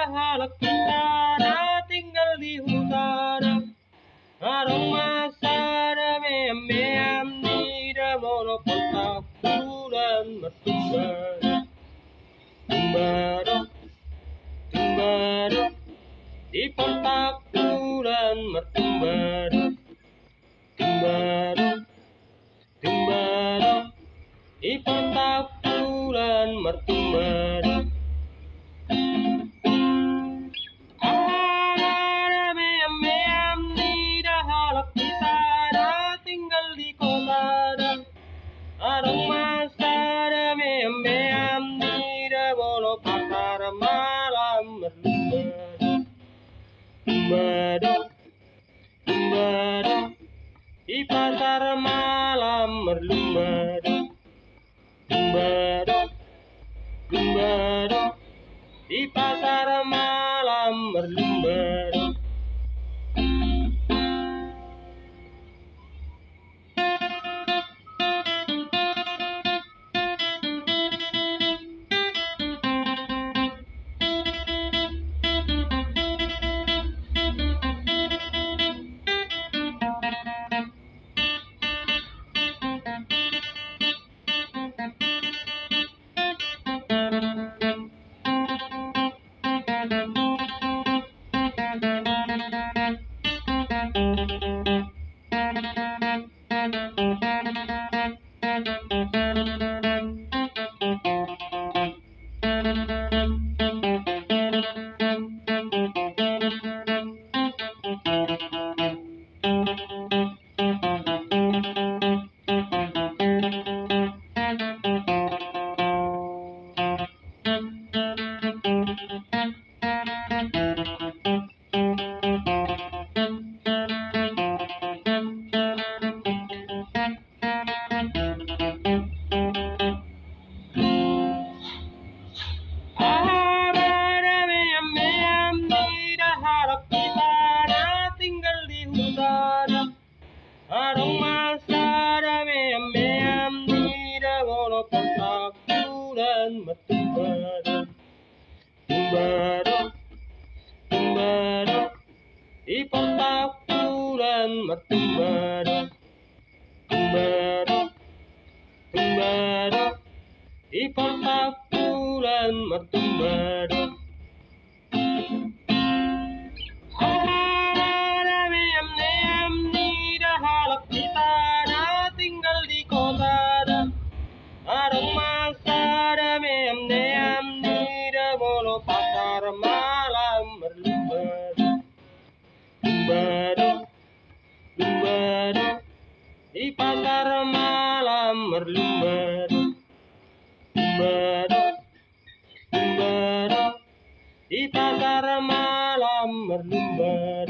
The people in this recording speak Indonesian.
Halak utara tinggal di utara, aroma sara meam di damono kontak bulan bertumbara, tumbara, tumbara di kontak bulan bertumbara, tumbara, tumbara di kontak bulan bertumbara. Tinggal di kota aroma sara meam di damono pasar malam berlumbara, lumbara, lumbara di pasar malam berlumbara, lumbara, lumbara di pasar malam berlumbara. Tinggal di utara, aroma sara meam di damono kontak bulan bertumbara, tumbara, tumbara di kontak bulan bertumbara, tumbara, tumbara di kontak bulan bertumbara. Tinggal di kota aroma sara meam di damono pasar malam berlumbara, lumbara, lumbara di pasar malam berlumbara, lumbara, lumbara di pasar malam berlumbara.